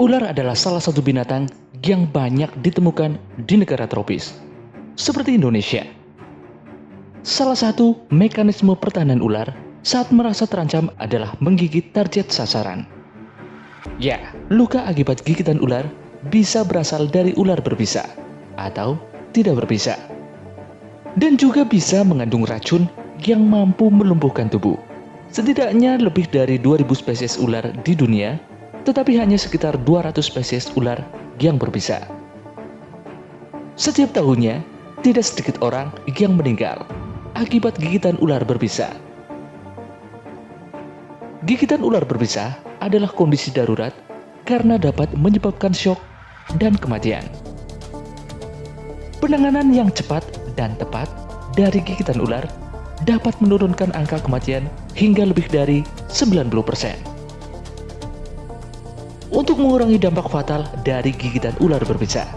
Ular adalah salah satu binatang yang banyak ditemukan di negara tropis, seperti Indonesia. Salah satu mekanisme pertahanan ular saat merasa terancam adalah menggigit target sasaran. Ya, luka akibat gigitan ular bisa berasal dari ular berbisa atau tidak berbisa. Dan juga bisa mengandung racun yang mampu melumpuhkan tubuh. Setidaknya lebih dari 2000 spesies ular di dunia, tetapi hanya sekitar 200 spesies ular yang berbisa. Setiap tahunnya, tidak sedikit orang yang meninggal akibat gigitan ular berbisa. Gigitan ular berbisa adalah kondisi darurat karena dapat menyebabkan syok dan kematian. Penanganan yang cepat dan tepat dari gigitan ular dapat menurunkan angka kematian hingga lebih dari 90%. Untuk mengurangi dampak fatal dari gigitan ular berbisa,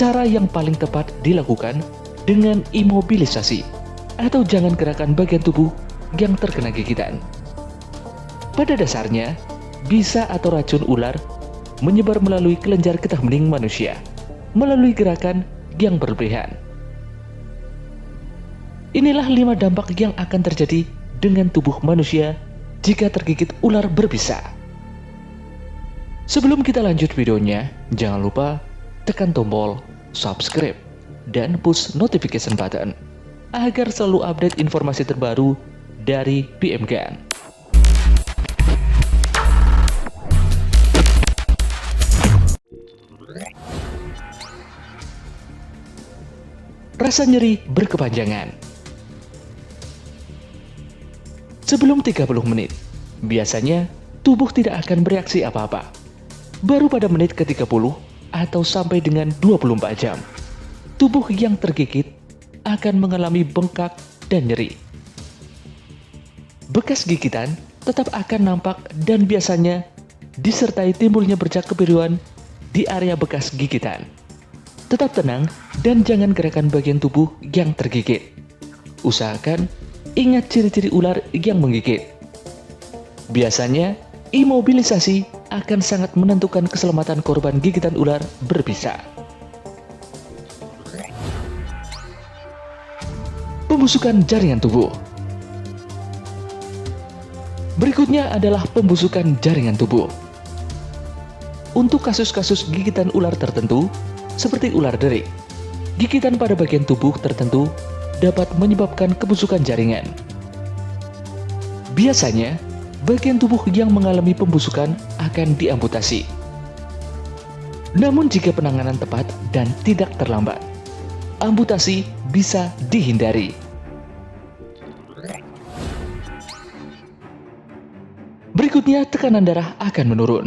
cara yang paling tepat dilakukan dengan imobilisasi atau jangan gerakan bagian tubuh yang terkena gigitan. Pada dasarnya, bisa atau racun ular menyebar melalui kelenjar getah bening manusia melalui gerakan yang berlebihan. Inilah 5 dampak yang akan terjadi dengan tubuh manusia jika tergigit ular berbisa. Sebelum kita lanjut videonya, jangan lupa tekan tombol subscribe dan push notification button agar selalu update informasi terbaru dari PMGAN. Rasa nyeri berkepanjangan. Sebelum 30 menit, biasanya tubuh tidak akan bereaksi apa-apa. Baru pada menit ke-30 atau sampai dengan 24 jam, tubuh yang tergigit akan mengalami bengkak dan nyeri. Bekas gigitan tetap akan nampak dan biasanya disertai timbulnya bercak kebiruan di area bekas gigitan. Tetap tenang dan jangan gerakan bagian tubuh yang tergigit. Usahakan ingat ciri-ciri ular yang menggigit. Biasanya, imobilisasi akan sangat menentukan keselamatan korban gigitan ular berbisa. Pembusukan jaringan tubuh. Berikutnya adalah pembusukan jaringan tubuh. Untuk kasus-kasus gigitan ular tertentu, seperti ular derik, gigitan pada bagian tubuh tertentu dapat menyebabkan kebusukan jaringan. Biasanya, bagian tubuh yang mengalami pembusukan akan diamputasi. Namun jika penanganan tepat dan tidak terlambat, amputasi bisa dihindari. Berikutnya, tekanan darah akan menurun.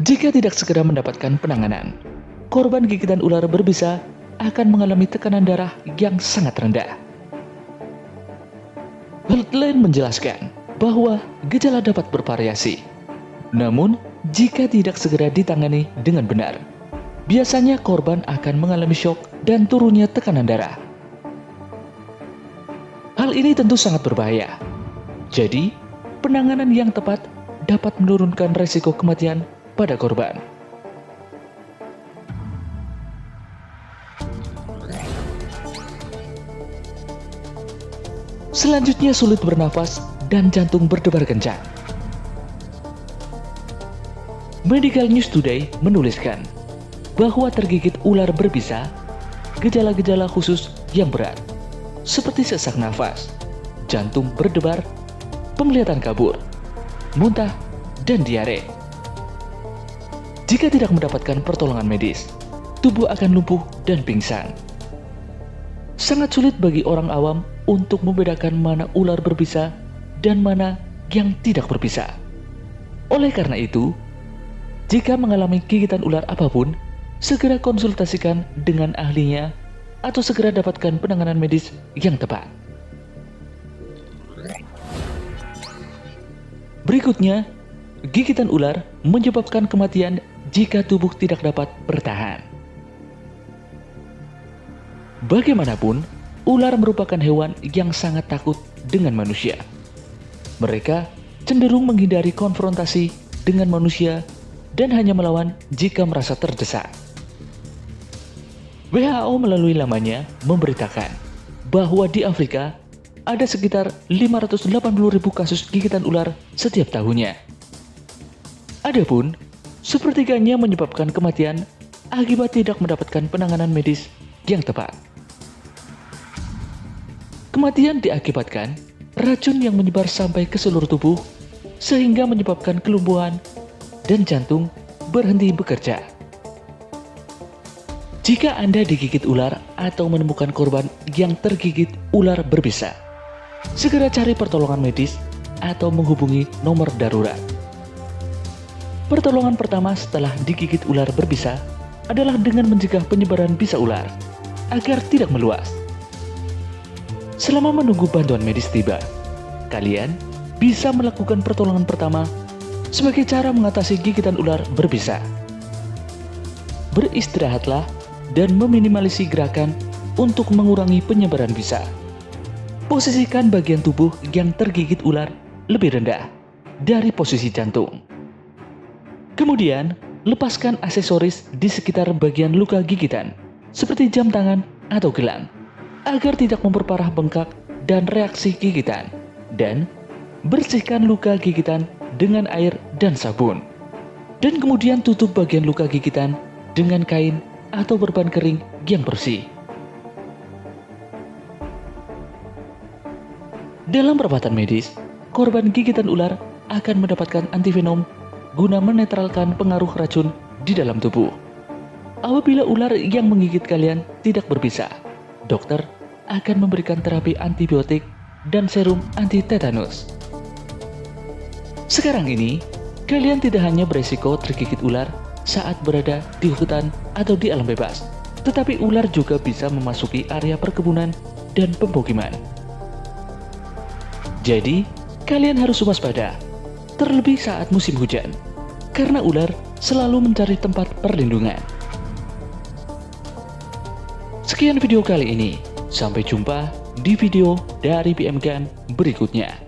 Jika tidak segera mendapatkan penanganan, korban gigitan ular berbisa akan mengalami tekanan darah yang sangat rendah. Healthline menjelaskan bahwa gejala dapat bervariasi. Namun, jika tidak segera ditangani dengan benar, biasanya korban akan mengalami syok dan turunnya tekanan darah. Hal ini tentu sangat berbahaya. Jadi, penanganan yang tepat dapat menurunkan resiko kematian pada korban. Selanjutnya, sulit bernafas dan jantung berdebar kencang. Medical News Today menuliskan bahwa tergigit ular berbisa, gejala-gejala khusus yang berat, seperti sesak nafas, jantung berdebar, penglihatan kabur, muntah, dan diare. Jika tidak mendapatkan pertolongan medis, tubuh akan lumpuh dan pingsan. Sangat sulit bagi orang awam untuk membedakan mana ular berbisa dan mana yang tidak berbisa. Oleh karena itu, jika mengalami gigitan ular apapun, segera konsultasikan dengan ahlinya atau segera dapatkan penanganan medis yang tepat. Berikutnya, gigitan ular menyebabkan kematian jika tubuh tidak dapat bertahan. Bagaimanapun, ular merupakan hewan yang sangat takut dengan manusia. Mereka cenderung menghindari konfrontasi dengan manusia dan hanya melawan jika merasa terdesak. WHO melalui lamannya memberitakan bahwa di Afrika ada sekitar 580.000 kasus gigitan ular setiap tahunnya. Adapun, sepertiganya menyebabkan kematian akibat tidak mendapatkan penanganan medis yang tepat. Kematian diakibatkan racun yang menyebar sampai ke seluruh tubuh sehingga menyebabkan kelumpuhan dan jantung berhenti bekerja. Jika Anda digigit ular atau menemukan korban yang tergigit ular berbisa, segera cari pertolongan medis atau menghubungi nomor darurat. Pertolongan pertama setelah digigit ular berbisa adalah dengan mencegah penyebaran bisa ular agar tidak meluas. Selama menunggu bantuan medis tiba, kalian bisa melakukan pertolongan pertama sebagai cara mengatasi gigitan ular berbisa. Beristirahatlah dan meminimalisir gerakan untuk mengurangi penyebaran bisa. Posisikan bagian tubuh yang tergigit ular lebih rendah dari posisi jantung. Kemudian, lepaskan aksesoris di sekitar bagian luka gigitan, seperti jam tangan atau gelang, agar tidak memperparah bengkak dan reaksi gigitan. Dan bersihkan luka gigitan dengan air dan sabun. Dan kemudian tutup bagian luka gigitan dengan kain atau perban kering yang bersih. Dalam perawatan medis, korban gigitan ular akan mendapatkan antivenom guna menetralkan pengaruh racun di dalam tubuh. Apabila ular yang menggigit kalian tidak berbisa, dokter akan memberikan terapi antibiotik dan serum anti-tetanus. Sekarang ini, kalian tidak hanya beresiko tergigit ular saat berada di hutan atau di alam bebas, tetapi ular juga bisa memasuki area perkebunan dan pemukiman. Jadi, kalian harus waspada, terlebih saat musim hujan, karena ular selalu mencari tempat perlindungan. Sekian video kali ini, sampai jumpa di video dari BM Gun berikutnya.